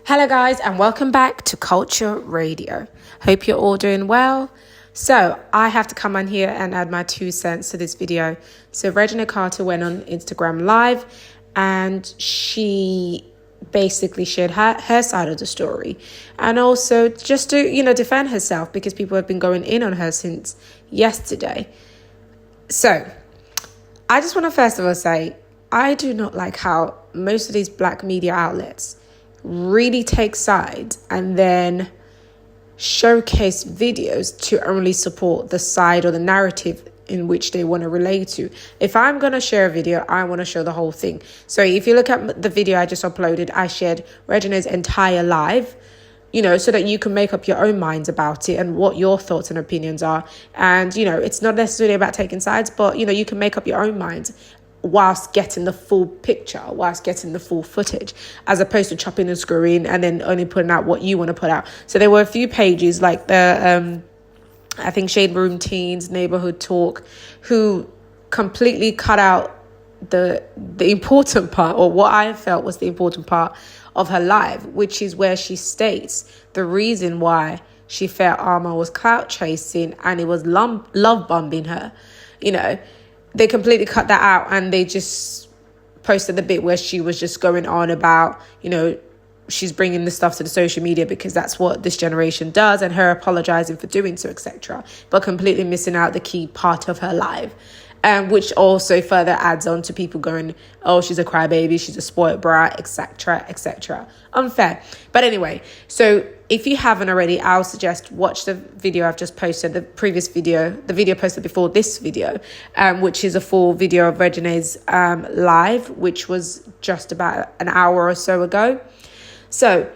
Hello guys, and welcome back to Culture Radio. Hope you're all doing well. So I have to come on here and add my 2 cents to this video. So Reginae Carter went on Instagram Live and she basically shared her side of the story, and also just to defend herself, because people have been going in on her since yesterday. So I just want to first of all say, I do not like how most of these black media outlets really take sides and then showcase videos to only support the side or the narrative in which they want to relate to. If I'm going to share a video, I want to show the whole thing. So if you look at the video I just uploaded, I shared Reginae's entire live, so that you can make up your own minds about it and what your thoughts and opinions are. And, it's not necessarily about taking sides, but, you can make up your own minds whilst getting the full picture, whilst getting the full footage, as opposed to chopping and screwing and then only putting out what you want to put out. So there were a few pages like the, I think Shade Room Teens, Neighborhood Talk, who completely cut out the important part, or what I felt was the important part of her live, which is where she states the reason why she felt Armon was clout chasing and it was love bombing her. They completely cut that out, and they just posted the bit where she was just going on about, she's bringing the stuff to the social media because that's what this generation does, and her apologizing for doing so, etc. But completely missing out the key part of her life. Which also further adds on to people going, oh, she's a crybaby, she's a spoiled brat, etc., etc. Unfair. But anyway, so if you haven't already, I'll suggest watch the video I've just posted, the video posted before this video, which is a full video of Reginae's live, which was just about an hour or so ago. So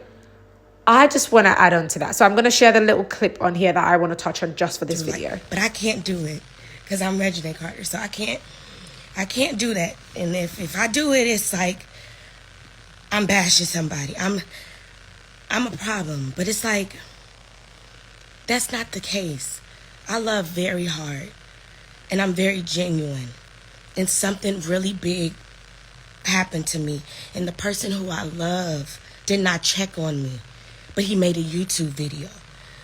I just want to add on to that. So I'm going to share the little clip on here that I want to touch on just for this video. But I can't do it, because I'm Reginae Carter, so I can't do that. And if I do it, it's like I'm bashing somebody. I'm a problem. But it's like, that's not the case. I love very hard, and I'm very genuine. And something really big happened to me, and the person who I love did not check on me, but he made a YouTube video.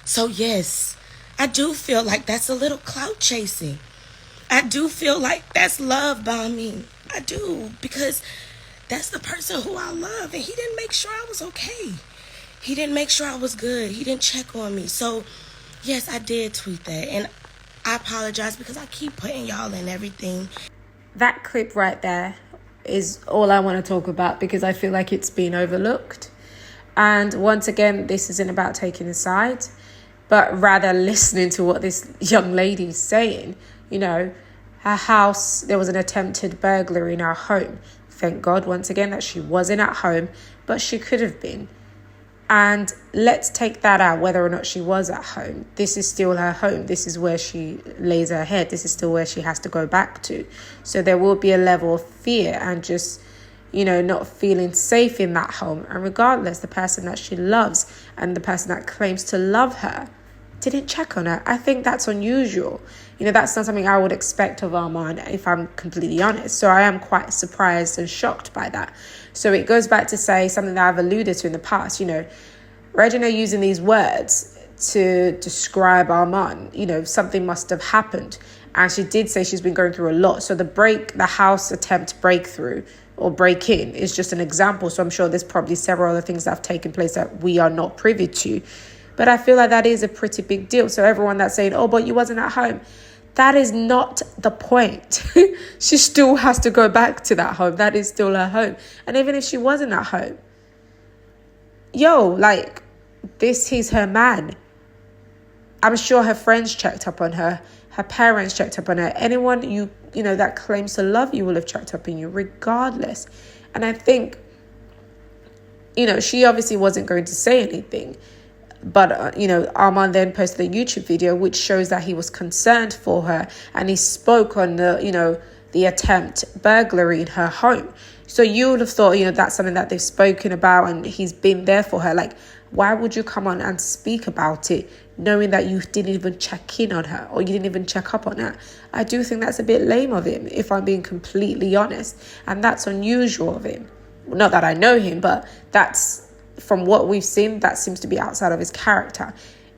So yes, I do feel like that's a little clout chasing. I do feel like that's love bombing. I do, because that's the person who I love, and he didn't make sure I was okay. He didn't make sure I was good. He didn't check on me. So, yes, I did tweet that, and I apologize because I keep putting y'all in everything. That clip right there is all I want to talk about, because I feel like it's been overlooked. And once again, this isn't about taking a side, but rather listening to what this young lady is saying. Her house, there was an attempted burglary in her home. Thank God, once again, that she wasn't at home, but she could have been. And let's take that out, whether or not she was at home. This is still her home. This is where she lays her head. This is still where she has to go back to. So there will be a level of fear and just, not feeling safe in that home. And regardless, the person that she loves and the person that claims to love her didn't check on her. I think that's unusual. That's not something I would expect of Armon, if I'm completely honest. So I am quite surprised and shocked by that. So it goes back to say something that I've alluded to in the past. Reginae using these words to describe Armon, something must have happened. And she did say she's been going through a lot. So the house attempt breakthrough or break in is just an example. So I'm sure there's probably several other things that have taken place that we are not privy to. But I feel like that is a pretty big deal. So everyone that's saying, oh, but you wasn't at home, that is not the point. She still has to go back to that home. That is still her home. And even if she wasn't at home, this is her man. I'm sure her friends checked up on her. Her parents checked up on her. Anyone that claims to love you will have checked up on you regardless. And I think, she obviously wasn't going to say anything. But, Armon then posted a YouTube video which shows that he was concerned for her, and he spoke on the attempt burglary in her home. So you would have thought, that's something that they've spoken about and he's been there for her. Like, why would you come on and speak about it knowing that you didn't even check in on her or you didn't even check up on her? I do think that's a bit lame of him, if I'm being completely honest. And that's unusual of him. Not that I know him, but that's from what we've seen, that seems to be outside of his character.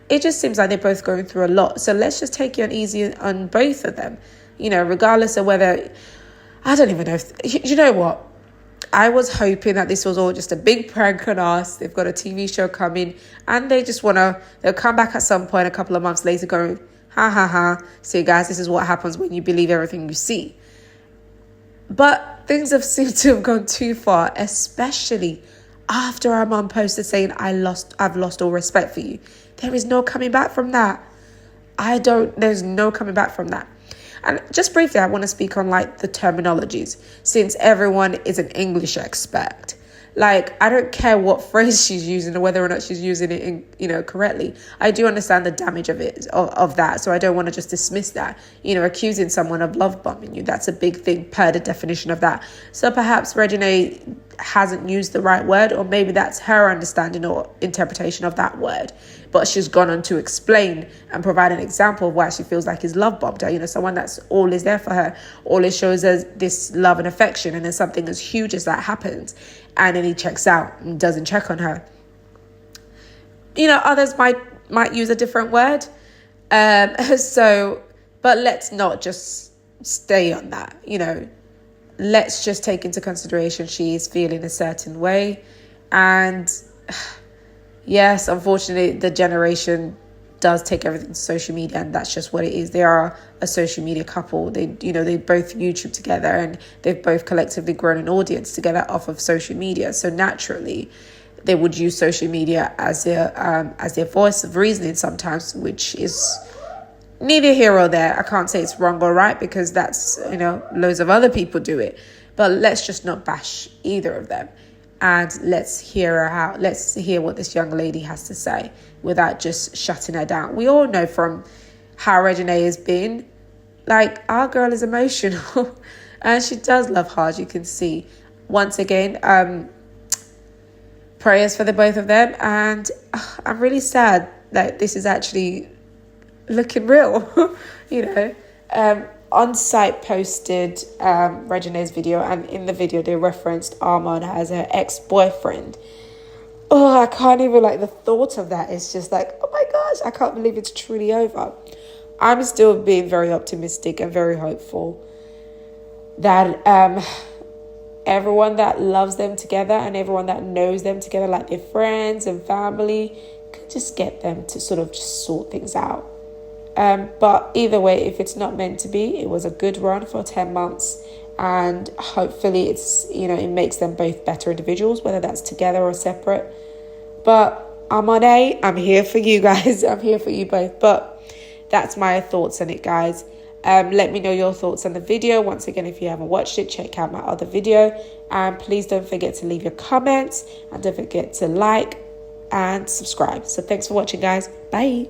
It just seems like they're both going through a lot. So let's just take it easy on both of them, regardless of whether, I don't even know you know what? I was hoping that this was all just a big prank on us. They've got a TV show coming and they'll come back at some point a couple of months later going, ha ha ha. See, guys, this is what happens when you believe everything you see. But things have seemed to have gone too far, especially after Armon posted saying, I've lost all respect for you. There is no coming back from that. There's no coming back from that. And just briefly, I want to speak on the terminologies, since everyone is an English expert. I don't care what phrase she's using or whether or not she's using it correctly. I do understand the damage of that. So I don't want to just dismiss that. Accusing someone of love bombing you, that's a big thing per the definition of that. So perhaps Reginae hasn't used the right word, or maybe that's her understanding or interpretation of that word. But she's gone on to explain and provide an example of why she feels like he's love bombed her. Someone that's all is there for her. All it shows us this love and affection. And then something as huge as that happens. And then he checks out and doesn't check on her. Others might use a different word. But let's not just stay on that. Let's just take into consideration she is feeling a certain way. And yes, unfortunately, the generation does take everything to social media, and that's just what it is. They are a social media couple. They both YouTube together, and they've both collectively grown an audience together off of social media. So naturally, they would use social media as their voice of reasoning sometimes, which is neither here or there. I can't say it's wrong or right, because that's loads of other people do it. But let's just not bash either of them. And let's hear what this young lady has to say without just shutting her down. We all know from how Reginae has been, our girl is emotional and she does love hard, you can see. Once again, prayers for the both of them. And I'm really sad that this is actually looking real. On site posted Reginae's video, and in the video they referenced Armon as her ex-boyfriend. Oh, I can't even, the thought of that is just oh my gosh, I can't believe it's truly over. I'm still being very optimistic and very hopeful that everyone that loves them together and everyone that knows them together, like their friends and family, could just get them to sort of just sort things out. But either way, if it's not meant to be, it was a good run for 10 months. And hopefully it makes them both better individuals, whether that's together or separate. But I'm here for you guys. I'm here for you both. But that's my thoughts on it, guys. Let me know your thoughts on the video. Once again, if you haven't watched it, check out my other video. And please don't forget to leave your comments. And don't forget to like and subscribe. So thanks for watching, guys. Bye.